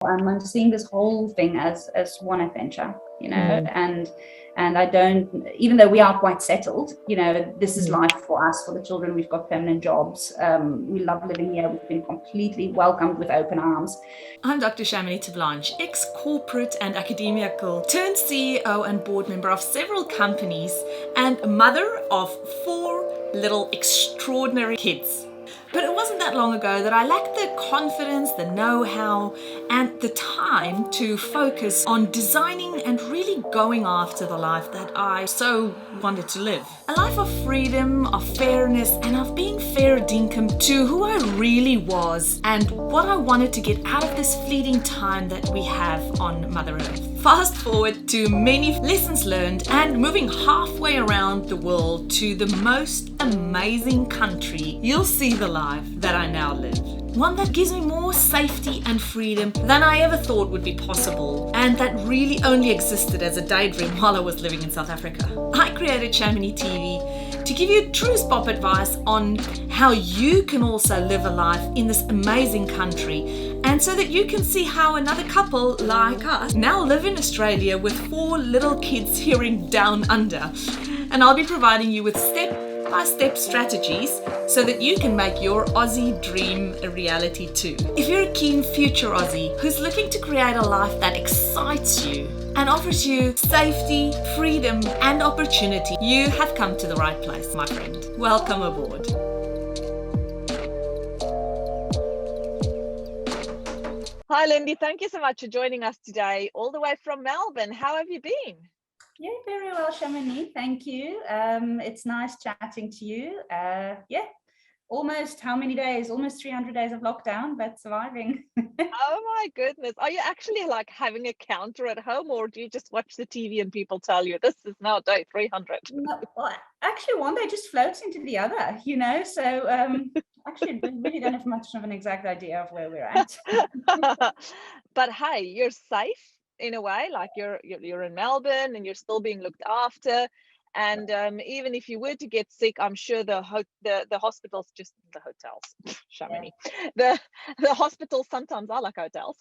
I'm seeing this whole thing as one adventure, Mm. and I don't, even though we are quite settled, this is Mm. life for us, for the children. We've got permanent jobs. We love living here. We've been completely welcomed with open arms. I'm Dr. CHAMONIX Blanche, ex-corporate and academical, turned CEO and board member of several companies, and mother of 4 little extraordinary kids. But it wasn't that long ago that I lacked the confidence, the know-how, and the time to focus on designing and really going after the life that I so wanted to live. A life of freedom, of fairness, and of being fair dinkum to who I really was and what I wanted to get out of this fleeting time that we have on Mother Earth. Fast forward to many lessons learned and moving halfway around the world to the most amazing country, you'll see the life that I now live. One that gives me more safety and freedom than I ever thought would be possible, and that really only existed as a daydream while I was living in South Africa. I created CHAMONIX TV to give you true spot advice on how you can also live a life in this amazing country, and so that you can see how another couple like us now live in Australia with 4 little kids here in Down Under. And I'll be providing you with step-by-step strategies so that you can make your Aussie dream a reality too. If you're a keen future Aussie who's looking to create a life that excites you and offers you safety, freedom, and opportunity, you have come to the right place, my friend. Welcome aboard. Hi, Lindie. Thank you so much for joining us today, all the way from Melbourne. How have you been? Yeah, very well, CHAMONIX. Thank you. It's nice chatting to you. Almost how many days? Almost 300 days of lockdown, but surviving. Oh my goodness. Are you actually like having a counter at home, or do you just watch the TV and people tell you this is now day 300? No, well, actually, one day just floats into the other, so actually, we really don't have much of an exact idea of where we're at. But hey, you're safe in a way, like you're in Melbourne and you're still being looked after. And even if you were to get sick, I'm sure the hospitals, just the hotels, Chamonix, the hospitals sometimes are like hotels.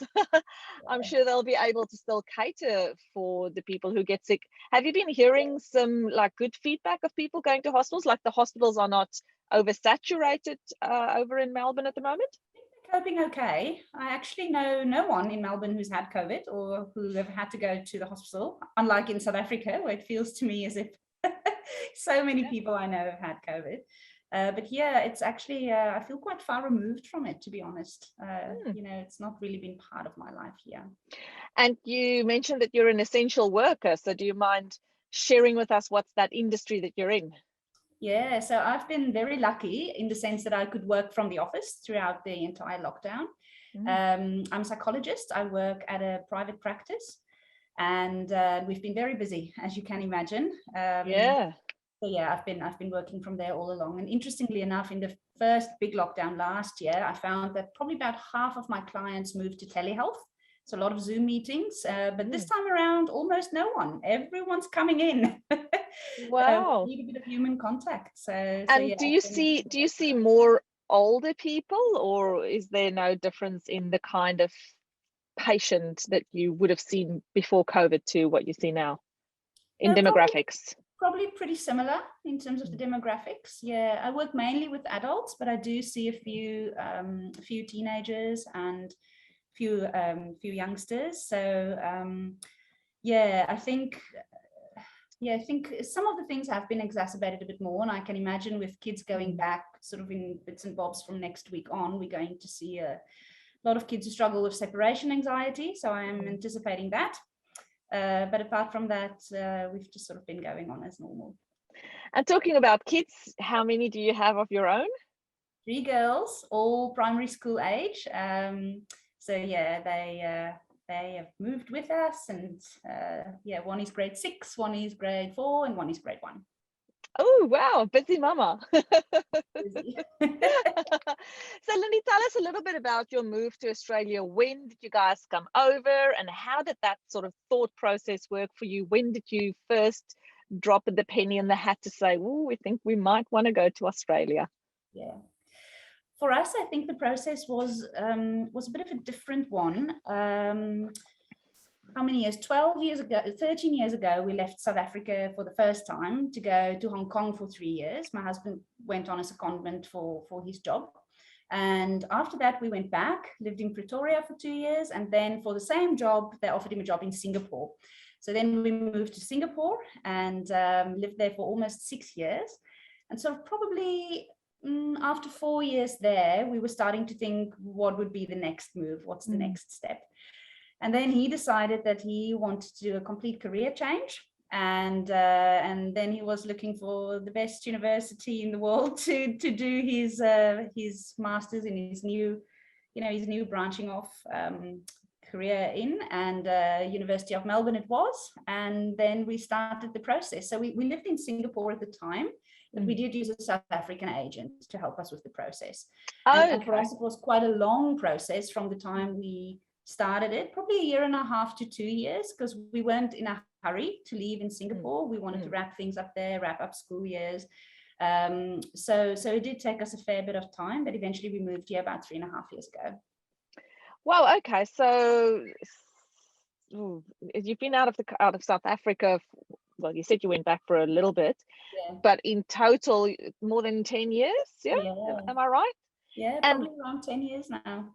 I'm sure they'll be able to still cater for the people who get sick. Have you been hearing some like good feedback of people going to hospitals? Like the hospitals are not oversaturated over in Melbourne at the moment? Coping okay. I actually know no one in Melbourne who's had COVID or who have had to go to the hospital, unlike in South Africa, where it feels to me as if so many people I know have had COVID. But yeah, it's actually, I feel quite far removed from it, to be honest. It's not really been part of my life here. And you mentioned that you're an essential worker. So do you mind sharing with us what's that industry that you're in? Yeah, so I've been very lucky in the sense that I could work from the office throughout the entire lockdown. I'm a psychologist. I work at a private practice, and we've been very busy, as you can imagine. Yeah. So yeah, I've been working from there all along. And interestingly enough, in the first big lockdown last year, I found that probably about half of my clients moved to telehealth. So a lot of Zoom meetings, but this time around, almost no one. Everyone's coming in. Wow. We need a bit of human contact. And Yeah. do you see more older people, or is there no difference in the kind of patient that you would have seen before COVID to what you see now in demographics? Probably pretty similar in terms of the demographics. Yeah, I work mainly with adults, but I do see a few teenagers and few youngsters. So yeah, I think some of the things have been exacerbated a bit more, and I can imagine with kids going back sort of in bits and bobs from next week on, we're going to see a lot of kids who struggle with separation anxiety. So I am anticipating that. But apart from that, we've just sort of been going on as normal. And talking about kids, how many do you have of your own? 3 girls, all primary school age. So yeah, they have moved with us, and yeah, one is grade 6, one is grade 4, and one is grade 1. Oh wow, busy mama. Busy. So Lindie, tell us a little bit about your move to Australia. When did you guys come over, and how did that sort of thought process work for you? When did you first drop the penny in the hat to say, oh, we think we might want to go to Australia? Yeah. For us, I think the process was a bit of a different one. How many years? 12 years ago, 13 years ago, we left South Africa for the first time to go to Hong Kong for 3 years. My husband went on a secondment for his job. And after that, we went back, lived in Pretoria for 2 years. And then for the same job, they offered him a job in Singapore. So then we moved to Singapore and lived there for almost 6 years. And so probably after 4 years there, we were starting to think, what would be the next move? What's the next step? And then he decided that he wanted to do a complete career change. And then he was looking for the best university in the world to do his master's in his new branching off career in, and University of Melbourne it was. And then we started the process. So we lived in Singapore at the time, but we did use a South African agent to help us with the process. And for us, it was quite a long process from the time we started it, probably 1.5 to 2 years, because we weren't in a hurry to leave in Singapore. We wanted to wrap things up there, wrap up school years. So it did take us a fair bit of time, but eventually we moved here about 3.5 years ago. Wow. Okay. So you've been out of South Africa. Well, you said you went back for a little bit, but in total, more than 10 years. Yeah. Am I right? Yeah, probably around 10 years now.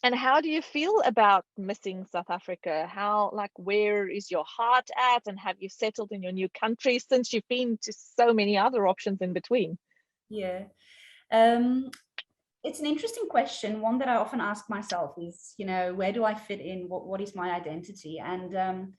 And how do you feel about missing South Africa? Where is your heart at? And have you settled in your new country since you've been to so many other options in between? Yeah. It's an interesting question. One that I often ask myself is, where do I fit in? What is my identity? And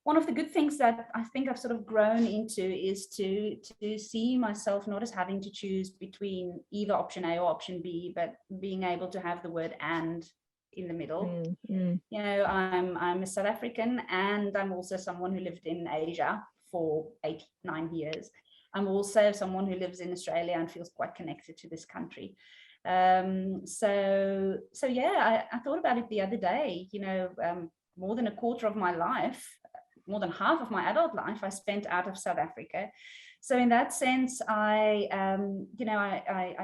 one of the good things that I think I've sort of grown into is to see myself not as having to choose between either option A or option B, but being able to have the word "and" in the middle. I'm a South African, and I'm also someone who lived in Asia for 8-9 years. I'm also someone who lives in Australia and feels quite connected to this country. So yeah, I thought about it the other day. More than a quarter of my life, more than half of my adult life, I spent out of South Africa. So in that sense, I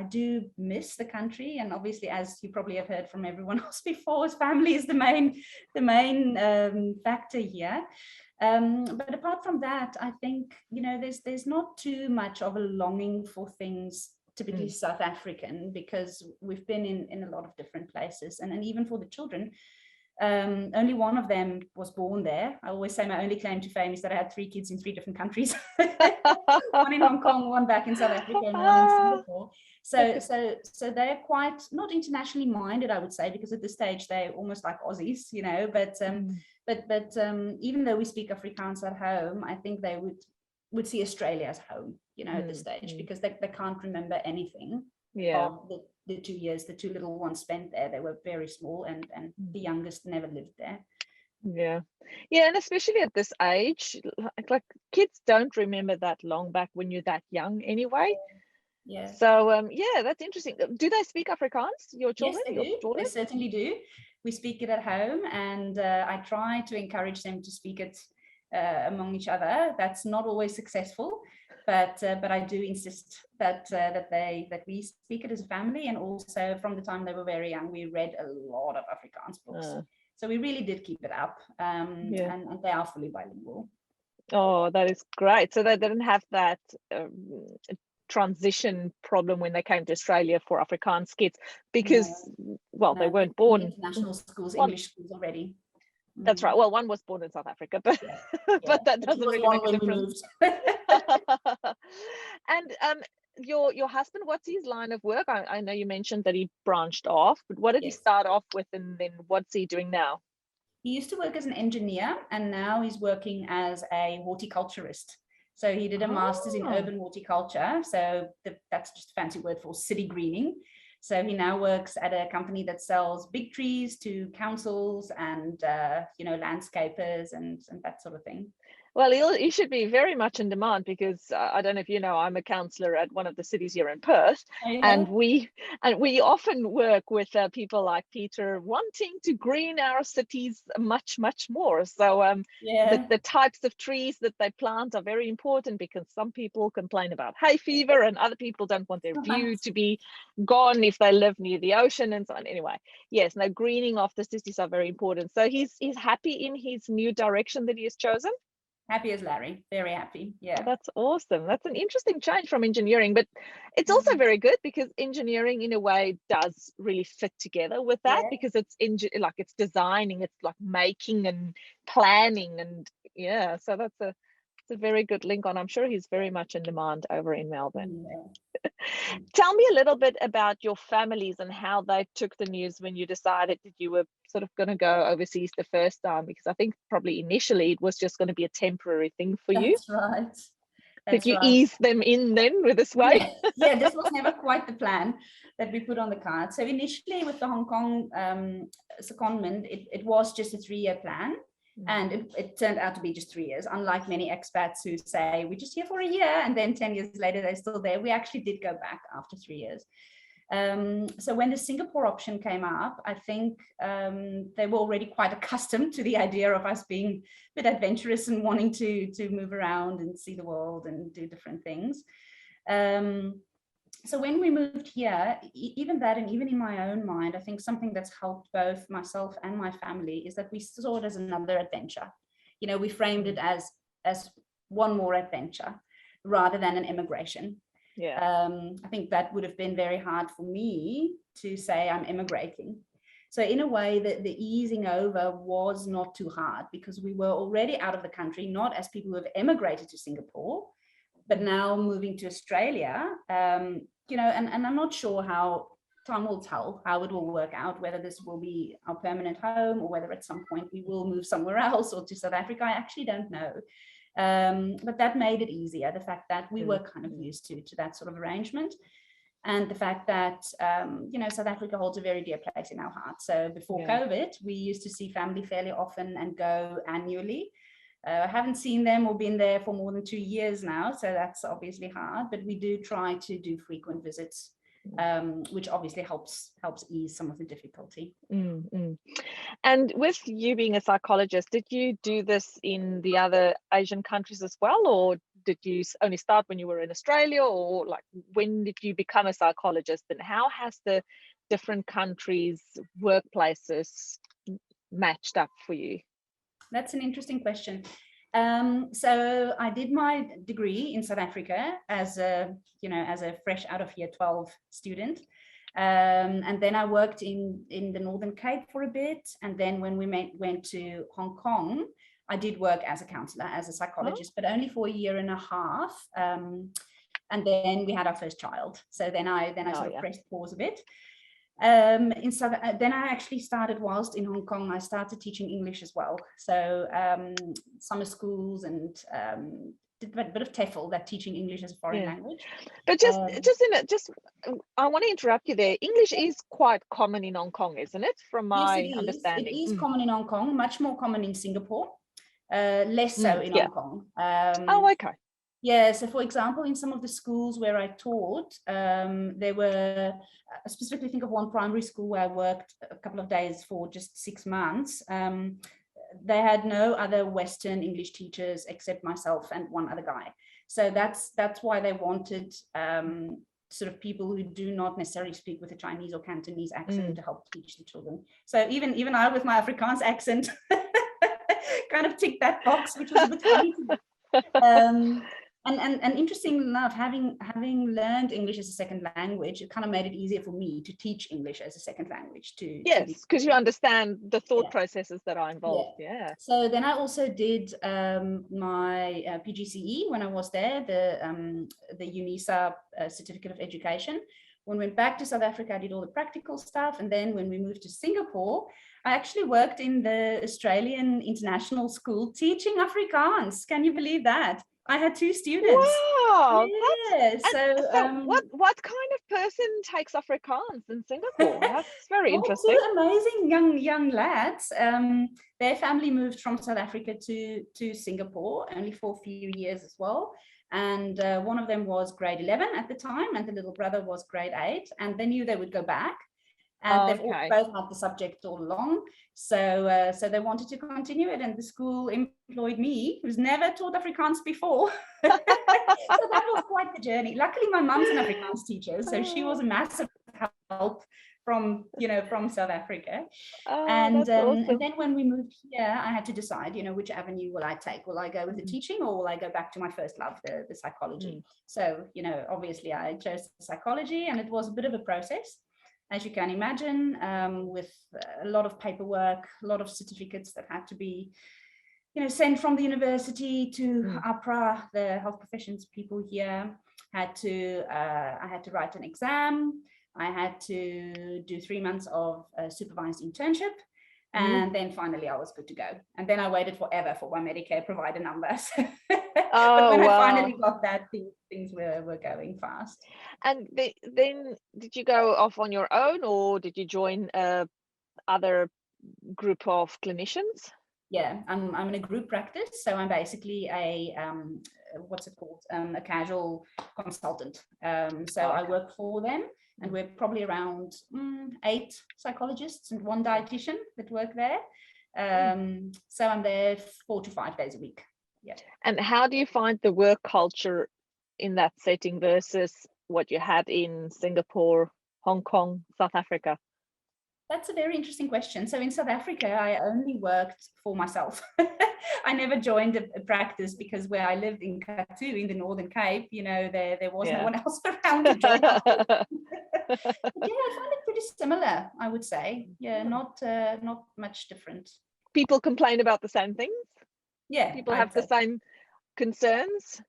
do miss the country. And obviously, as you probably have heard from everyone else before, family is the main factor here. But apart from that, I think, there's not too much of a longing for things typically South African, because we've been in a lot of different places. And even for the children, only one of them was born there. I always say my only claim to fame is that I had 3 kids in 3 different countries. One in Hong Kong, one back in South Africa, and one in Singapore. So they're quite not internationally minded, I would say, because at this stage they're almost like Aussies, but even though we speak Afrikaans at home, I think they would see Australia as home, at this stage, because they can't remember anything of the 2 years the 2 little ones spent there. They were very small, and the youngest never lived there. And especially at this age, like kids don't remember that long back when you're that young anyway. So that's interesting. Do they speak Afrikaans, your children? Yes, they do. They certainly do. We speak it at home, and I try to encourage them to speak it among each other. That's not always successful, but I do insist that we speak it as a family. And also, from the time they were very young, we read a lot of Afrikaans books. So we really did keep it up, and they are fully bilingual. Oh, that is great. So they didn't have that transition problem when they came to Australia for Afrikaans kids, because they weren't born international schools, English schools already. That's right. Well, one was born in South Africa, but but that doesn't really make a difference. And your husband, what's his line of work? I know you mentioned that he branched off, but what did he start off with, and then what's he doing now? He used to work as an engineer, and now he's working as a horticulturist. So he did a master's in urban horticulture. So that's just a fancy word for city greening. So he now works at a company that sells big trees to councils and landscapers and that sort of thing. Well, he should be very much in demand because I don't know if you know, I'm a counsellor at one of the cities here in Perth, Oh, yeah. and we often work with people like Peter wanting to green our cities much more. So the types of trees that they plant are very important, because some people complain about hay fever and other people don't want their view to be gone if they live near the ocean and so on. Anyway, yes, no, greening of the cities are very important. So he's happy in his new direction that he has chosen. Happy as Larry, very happy. Yeah. Oh, that's awesome. That's an interesting change from engineering, but it's also very good because engineering in a way does really fit together with that, because it's it's designing, it's like making and planning, and yeah, so it's a very good link on. I'm sure he's very much in demand over in Melbourne. Tell me a little bit about your families and how they took the news when you decided that you were sort of going to go overseas the first time, because I think probably initially it was just going to be a temporary thing for you. That's right. Did you ease them in then with this way? Yeah, this was never quite the plan that we put on the card. So initially with the Hong Kong secondment, it was just a 3-year plan. And it turned out to be just 3 years, unlike many expats who say, we're just here for a year, and then 10 years later, they're still there. We actually did go back after 3 years. So when the Singapore option came up, I think they were already quite accustomed to the idea of us being a bit adventurous and wanting to move around and see the world and do different things. So when we moved here, even that, and even in my own mind, I think something that's helped both myself and my family is that we saw it as another adventure. You know, we framed it as one more adventure rather than an immigration. Yeah. I think that would have been very hard for me to say I'm immigrating. So in a way, the easing over was not too hard, because we were already out of the country, not as people who have emigrated to Singapore, but now moving to Australia. You know, and I'm not sure how, time will tell how it will work out, whether this will be our permanent home or whether at some point we will move somewhere else or to South Africa. I actually don't know. But that made it easier, the fact that we were kind of used to that sort of arrangement, and the fact that, you know, South Africa holds a very dear place in our hearts. So before COVID, we used to see family fairly often and go annually. I haven't seen them or been there for more than 2 years now, so that's obviously hard, but we do try to do frequent visits, which obviously helps ease some of the difficulty. And with you being a psychologist, did you do this in the other Asian countries as well, or did you only start when you were in Australia, or like when did you become a psychologist, and how has the different countries' workplaces matched up for you? That's an interesting question. So I did my degree in South Africa as a fresh out of year 12 student. And then I worked in the Northern Cape for a bit. And then when we went to Hong Kong, I did work as a counselor, as a psychologist, but only for 1.5 years. And then we had our first child. So then I sort of pressed pause a bit. Then I actually started, whilst in Hong Kong, I started teaching English as well. So summer schools, and did a bit of TEFL, that teaching English as a foreign language. But I want to interrupt you there. English is quite common in Hong Kong, isn't it? From my understanding. It is common in Hong Kong, much more common in Singapore, less so in Hong Kong. Oh, okay. Yeah, so for example, in some of the schools where I taught, there were, I specifically think of one primary school where I worked a couple of days for just 6 months. They had no other Western English teachers except myself and one other guy. So that's why they wanted sort of people who do not necessarily speak with a Chinese or Cantonese accent to help teach the children. So even I, with my Afrikaans accent, kind of ticked that box, which was a bit funny to me. And interesting enough, having learned English as a second language, it kind of made it easier for me to teach English as a second language. Yes, because you understand the thought processes that are involved. Yeah. So then I also did my PGCE when I was there, the UNISA Certificate of Education. When we went back to South Africa, I did all the practical stuff. And then when we moved to Singapore, I actually worked in the Australian International School teaching Afrikaans. Can you believe that? I had 2 students. Wow. Yeah. What kind of person takes Afrikaans in Singapore? That's very interesting. 2 amazing young lads. Their family moved from South Africa to Singapore only for a few years as well. And one of them was grade 11 at the time, and the little brother was grade 8, and they knew they would go back. And they've both had the subject all along. So they wanted to continue it, and the school employed me, who's never taught Afrikaans before. So that was quite the journey. Luckily, my mum's an Afrikaans teacher, so she was a massive help from South Africa. And then when we moved here, I had to decide, which avenue will I take? Will I go with the teaching, or will I go back to my first love, the psychology? So, obviously I chose psychology, and it was a bit of a process, as you can imagine, with a lot of paperwork, a lot of certificates that had to be, sent from the university to APRA, the health professions people here. I had to write an exam. I had to do 3 months of a supervised internship. And then finally I was good to go. And then I waited forever for my Medicare provider number. But when I finally got that, things were going fast. And then did you go off on your own, or did you join other group of clinicians? Yeah, I'm in a group practice. So I'm basically a, what's it called? A casual consultant. I work for them. And we're probably around 8 psychologists and 1 dietitian that work there. So I'm there 4 to 5 days a week. Yeah. And how do you find the work culture in that setting versus what you had in Singapore, Hong Kong, South Africa? That's a very interesting question. So in South Africa, I only worked for myself. I never joined a practice, because where I lived in Katu in the Northern Cape, there was no one else around to join. But I find it pretty similar, I would say. Yeah, not much different. People complain about the same things? Yeah. People have the same concerns?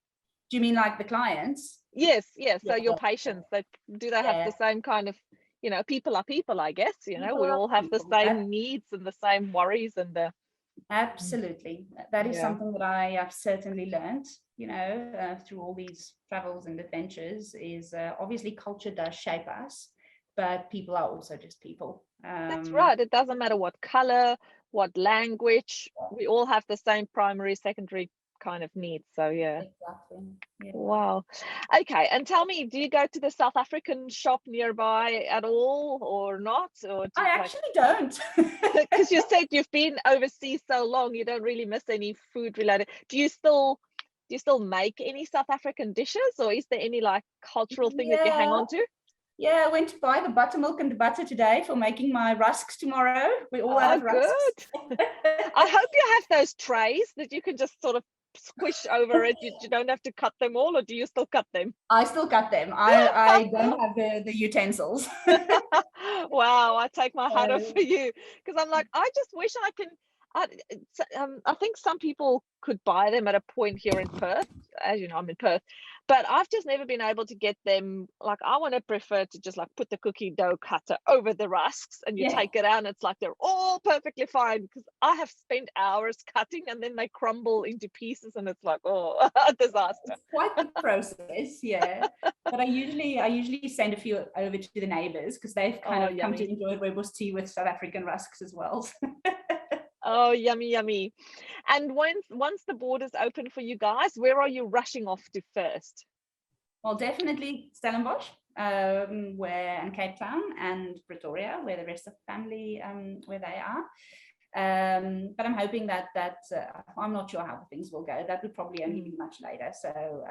Do you mean like the clients? Yes. So your patients, do they have the same kind of, people are people, I guess, we all have the same needs and the same worries and the... Absolutely. That is something that I have certainly learned, through all these travels and adventures, is obviously culture does shape us, but people are also just people. That's right. It doesn't matter what color, what language, we all have the same primary, secondary kind of needs. So Exactly. Yeah. Wow. Okay, and tell me, do you go to the South African shop nearby at all, or not? Or I actually don't. Because you said you've been overseas so long, you don't really miss any food related. Do you still make any South African dishes, or is there any like cultural thing that you hang on to? Yeah, I went to buy the buttermilk and the butter today for making my rusks tomorrow. We all have rusks. Good. I hope you have those trays that you can just sort of squish over it. You don't have to cut them all, or do you still cut them? I still cut them. I don't have the utensils. Wow, I take my hat off for you, because I'm like, I just wish I can. I think some people could buy them at a point here in Perth. As you know, I'm in Perth, but I've just never been able to get them. Like, I want to prefer to just like put the cookie dough cutter over the rusks, and you take it out, and it's like they're all perfectly fine, because I have spent hours cutting, and then they crumble into pieces, and it's like, oh, a disaster. It's quite the process, yeah. But I usually send a few over to the neighbours, because they've kind of come to enjoy rooibos tea with South African rusks as well. Oh, yummy. And once the borders open for you guys, where are you rushing off to first? Well, definitely Stellenbosch, and Cape Town and Pretoria, where the rest of the family, where they are. But I'm hoping that I'm not sure how things will go. That would probably only be much later. So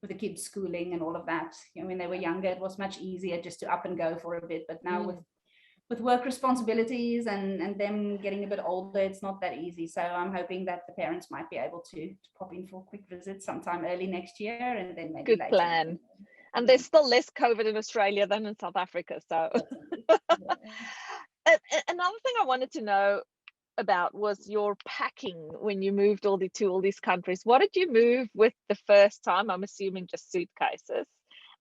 with the kids schooling and all of that, when they were younger, it was much easier just to up and go for a bit. But now with work responsibilities and them getting a bit older, it's not that easy. So I'm hoping that the parents might be able to pop in for a quick visit sometime early next year, and then maybe good later. Plan. And there's still less COVID in Australia than in South Africa. So another thing I wanted to know about was your packing when you moved to all these countries. What did you move with the first time? I'm assuming just suitcases.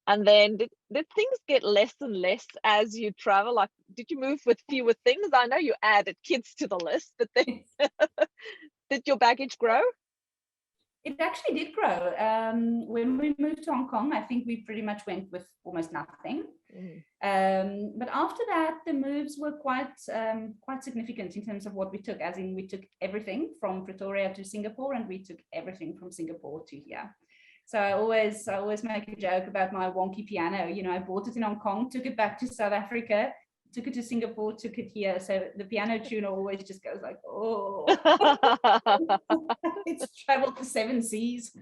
And then did things get less and less as you travel? Like, did you move with fewer things? I know you added kids to the list, but then did your baggage grow? It actually did grow. When we moved to Hong Kong, I think we pretty much went with almost nothing. But after that, the moves were quite significant in terms of what we took, as in we took everything from Pretoria to Singapore, and we took everything from Singapore to here. So I always make a joke about my wonky piano. You know, I bought it in Hong Kong, took it back to South Africa, took it to Singapore, took it here. So the piano tuner always just goes like, oh, it's traveled to 7 seas.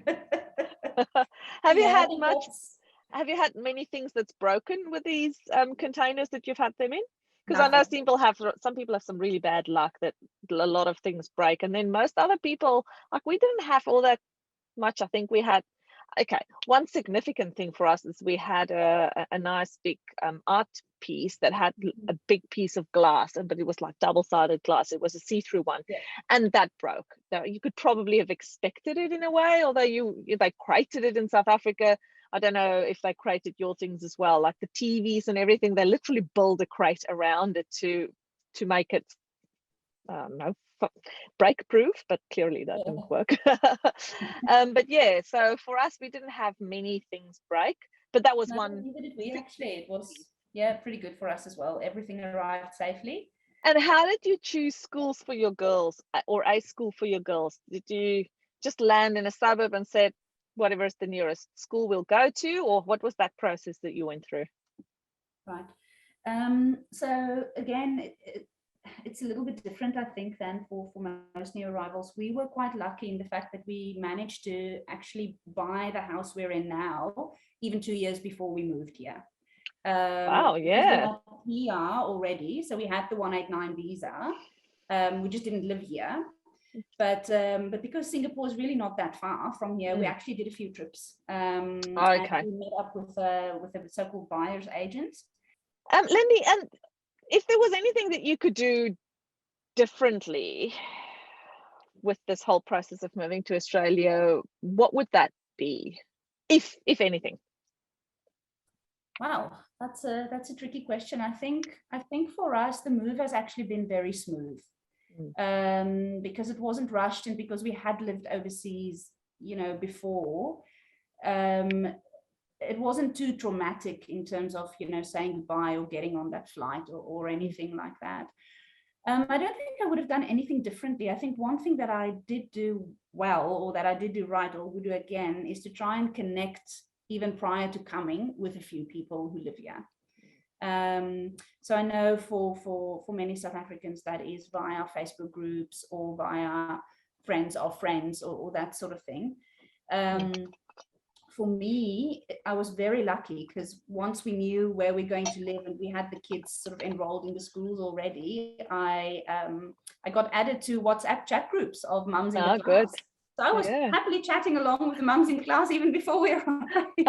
Have you had many things that's broken with these containers that you've had them in? Because I know some people have some really bad luck that a lot of things break, and then most other people, like, we didn't have all that much. I think we had, okay, one significant thing for us is we had a nice big art piece that had a big piece of glass, but it was like double-sided glass. It was a see-through one, and that broke. Now, you could probably have expected it in a way, although they crated it in South Africa. I don't know if they crated your things as well, like the TVs and everything. They literally build a crate around it to make it break proof, but clearly that didn't work. But yeah, so for us, we didn't have many things break, but that was one. It was pretty good for us as well. Everything arrived safely. And how did you choose schools for your girls, or a school for your girls? Did you just land in a suburb and said, whatever is the nearest school we'll go to, or what was that process that you went through? Right. So again, it's a little bit different, I think, than for most new arrivals. We were quite lucky in the fact that we managed to actually buy the house we're in now, even 2 years before we moved here. Wow, yeah. We are already, so we had the 189 visa. We just didn't live here. But because Singapore is really not that far from here, we actually did a few trips. Okay. And we met up with a so-called buyer's agent. Lindie, and if there was anything that you could do differently with this whole process of moving to Australia, what would that be, if anything? Wow, that's a tricky question. I think for us, the move has actually been very smooth. Because it wasn't rushed, and because we had lived overseas, before, it wasn't too traumatic in terms of, saying goodbye or getting on that flight or anything like that. I don't think I would have done anything differently. I think one thing that I did do well, or that I did do right, or would do again, is to try and connect even prior to coming with a few people who live here. So I know for many South Africans, that is via Facebook groups or via friends of friends or that sort of thing. For me, I was very lucky, because once we knew where we're going to live and we had the kids sort of enrolled in the schools already, I got added to WhatsApp chat groups of mums in the class. So I was happily chatting along with the mums in class even before we arrived. And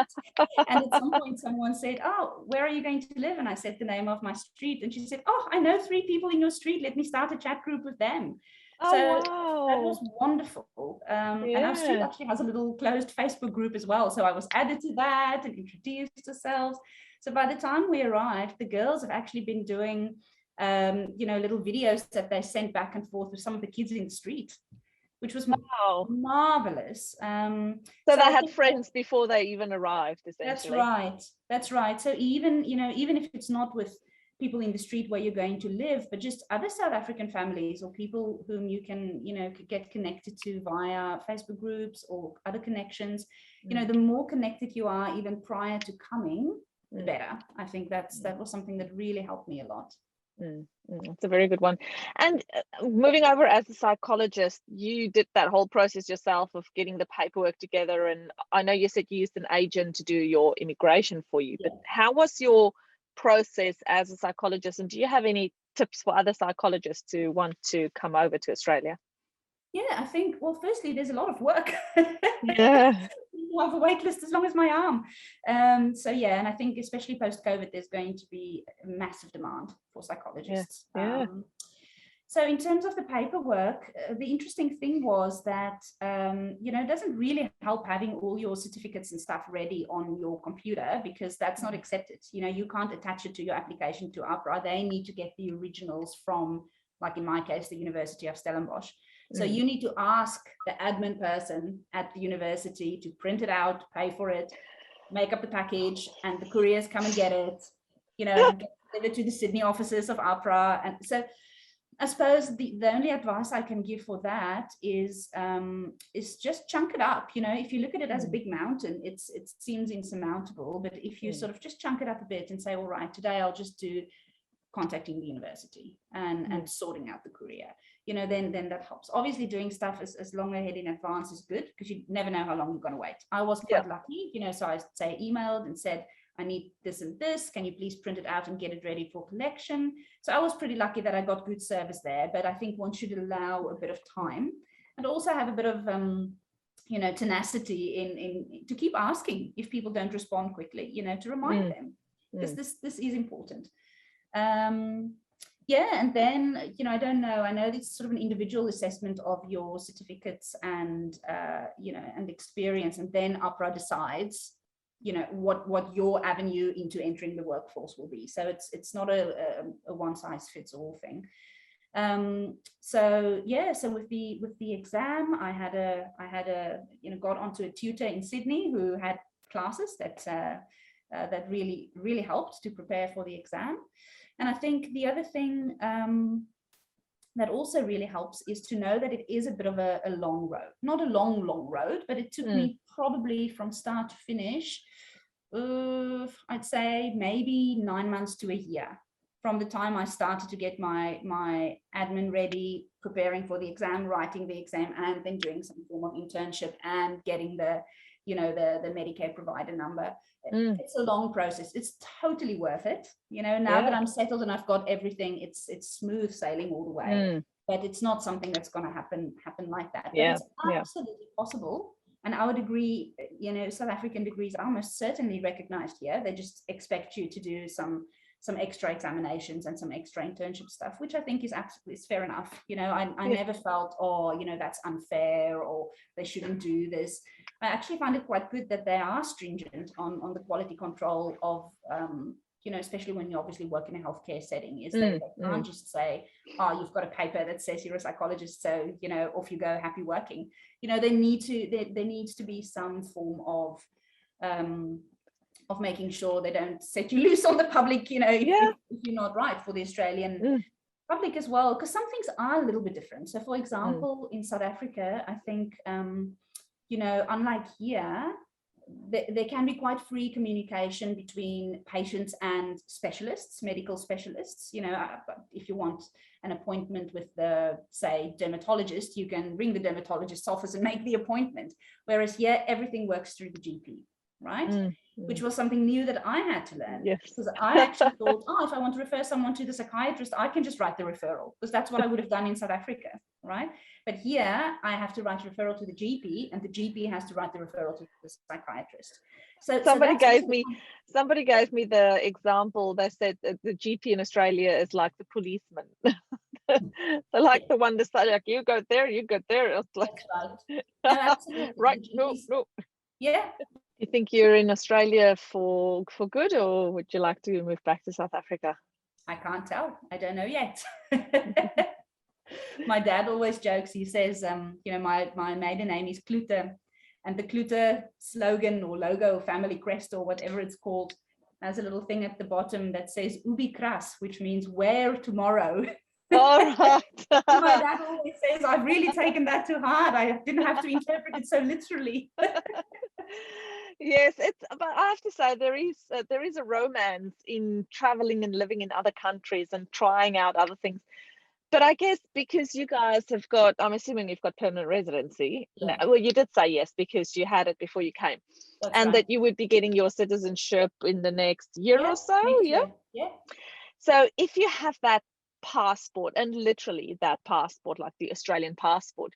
at some point, someone said, "Oh, where are you going to live?" And I said the name of my street. And she said, "Oh, I know 3 people in your street. Let me start a chat group with them." Oh, so wow. That was wonderful. And our street actually has a little closed Facebook group as well. So I was added to that and introduced ourselves. So by the time we arrived, the girls have actually been doing, little videos that they sent back and forth with some of the kids in the street, which was marvelous. So they had friends before they even arrived, essentially. That's right. So even if it's not with people in the street where you're going to live, but just other South African families or people whom you can, get connected to via Facebook groups or other connections, the more connected you are even prior to coming, the better. I think that was something that really helped me a lot. It's a very good one. And moving over as a psychologist, you did that whole process yourself of getting the paperwork together, and I know you said you used an agent to do your immigration for you, but how was your process as a psychologist, and do you have any tips for other psychologists who want to come over to Australia? I think, well, firstly, there's a lot of work. I have a wait list as long as my arm. And I think especially post-COVID, there's going to be a massive demand for psychologists. So in terms of the paperwork, the interesting thing was that, it doesn't really help having all your certificates and stuff ready on your computer, because that's not accepted. You can't attach it to your application to APRA. They need to get the originals from like in my case, the University of Stellenbosch. So you need to ask the admin person at the university to print it out, pay for it, make up the package, and the couriers come and get it, you know, give it to the Sydney offices of APRA. And so I suppose the only advice I can give for that is just chunk it up. You know, if you look at it as a big mountain, it seems insurmountable. But if you sort of just chunk it up a bit and say, all right, today I'll just do contacting the university and sorting out the courier, you know, then that helps. Obviously doing stuff as long ahead in advance is good, because you never know how long you're going to wait. I was quite lucky, you know, so I say emailed and said, I need this and this, can you please print it out and get it ready for collection? So I was pretty lucky that I got good service there. But I think one should allow a bit of time and also have a bit of you know, tenacity in to keep asking if people don't respond quickly, you know, to remind them, because this is important. Yeah, and then, you know, I don't know, I know it's sort of an individual assessment of your certificates and you know, and experience, and then APRA decides, you know, what your avenue into entering the workforce will be. So it's not a one size fits all thing. So yeah, so with the exam, I had a you know, got onto a tutor in Sydney who had classes that really helped to prepare for the exam. And I think the other thing that also really helps is to know that it is a bit of a long road, not a long road, but it took me probably from start to finish, I'd say maybe 9 months to a year, from the time I started to get my admin ready, preparing for the exam, writing the exam, and then doing some form of internship and getting the, you know, the Medicare provider number. It's a long process. It's totally worth it. You know, now that I'm settled and I've got everything, it's smooth sailing all the way. But it's not something that's going to happen like that. But it's absolutely possible. And our degree, you know, South African degrees are almost certainly recognized here. They just expect you to do some extra examinations and some extra internship stuff, which I think is absolutely fair enough. You know, I never felt, oh, you know, that's unfair or they shouldn't do this. I actually find it quite good that they are stringent on the quality control of, you know, especially when you obviously work in a healthcare setting, is they can't just say, oh, you've got a paper that says you're a psychologist, so, you know, off you go, happy working. You know, there needs to be some form of making sure they don't set you loose on the public, you know, if you're not right for the Australian public as well, because some things are a little bit different. So for example, in South Africa, I think, you know, unlike here, there can be quite free communication between patients and specialists, medical specialists. You know, if you want an appointment with the, say, dermatologist, you can ring the dermatologist's office and make the appointment. Whereas here, everything works through the GP, right? Which was something new that I had to learn. Because I actually thought, oh, if I want to refer someone to the psychiatrist, I can just write the referral, because that's what I would have done in South Africa, right? But here I have to write a referral to the GP, and the GP has to write the referral to the psychiatrist. So somebody gave me the example. They said that the GP in Australia is like the policeman. They're like the one that's like, you go there, you go there. It's like, right. No, absolutely. Right, no. Yeah. You think you're in Australia for good, or would you like to move back to South Africa? I can't tell. I don't know yet. My dad always jokes. He says, you know, my maiden name is Klute, and the Klute slogan or logo, family crest or whatever it's called, has a little thing at the bottom that says "Ubi kras," which means where tomorrow. All right. My dad always says, I've really taken that to heart. I didn't have to interpret it so literally. Yes, but I have to say there is a romance in traveling and living in other countries and trying out other things. But I guess because you guys have got, I'm assuming you've got permanent residency. Yeah. Well, you did say yes because you had it before you came. That's and right. that you would be getting your citizenship in the next year or so. Yeah. So if you have that passport, and literally that passport, like the Australian passport,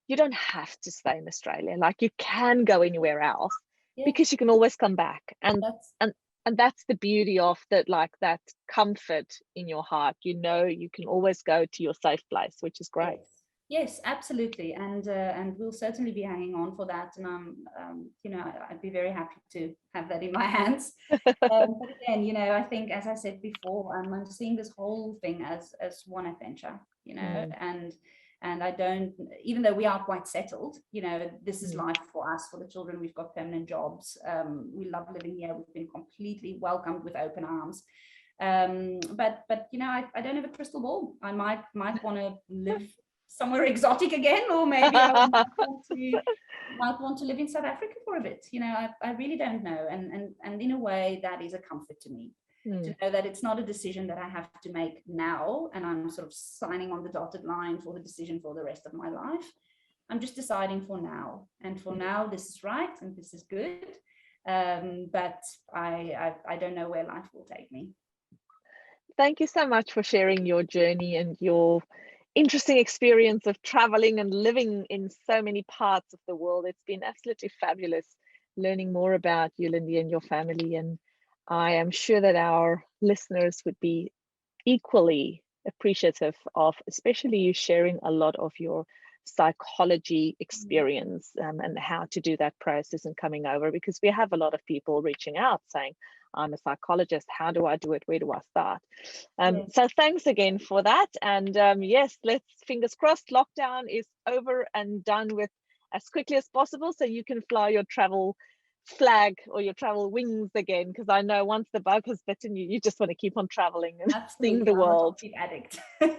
you don't have to stay in Australia. Like you can go anywhere else because you can always come back. And that's the beauty of that, like that comfort in your heart. You know, you can always go to your safe place, which is great. Yes, absolutely, and we'll certainly be hanging on for that. And I'd be very happy to have that in my hands. But again, I think, as I said before, I'm seeing this whole thing as one adventure, and I don't, even though we are quite settled, this is life for us, for the children. We've got permanent jobs. We love living here. We've been completely welcomed with open arms. But I don't have a crystal ball. I might want to live somewhere exotic again, or maybe I might want to live in South Africa for a bit. I really don't know, and in a way that is a comfort to me, to know that it's not a decision that I have to make now and I'm sort of signing on the dotted line for the decision for the rest of my life. I'm just deciding for now, and for now this is right and this is good, but I don't know where life will take me. Thank you so much for sharing your journey and your interesting experience of traveling and living in so many parts of the world. It's been absolutely fabulous learning more about you, Lindie, and your family. And I am sure that our listeners would be equally appreciative of, especially you sharing a lot of your psychology experience, and how to do that process and coming over, because we have a lot of people reaching out saying, I'm a psychologist, how do I do it, where do I start? So thanks again for that. And yes, let's, fingers crossed, lockdown is over and done with as quickly as possible, so you can fly your travel flag or your travel wings again, because I know once the bug has bitten you, you just want to keep on traveling and seeing the world. I'm a addict. So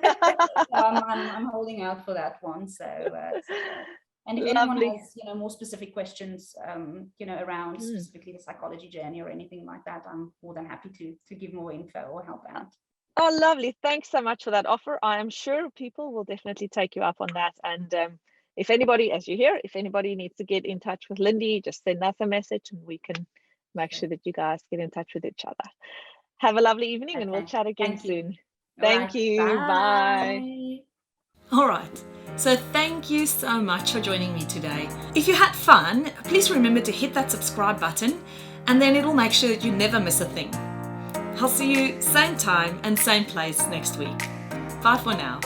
I'm holding out for that one. So and if anyone has more specific questions around specifically the psychology journey or anything like that, I'm more than happy to give more info or help out. Oh, lovely. Thanks so much for that offer. I am sure people will definitely take you up on that. And if anybody, as you hear, if anybody needs to get in touch with Lindie, just send us a message and we can make sure that you guys get in touch with each other. Have a lovely evening, and we'll chat again soon. Thank you. Bye. All right. So thank you so much for joining me today. If you had fun, please remember to hit that subscribe button, and then it'll make sure that you never miss a thing. I'll see you same time and same place next week. Bye for now.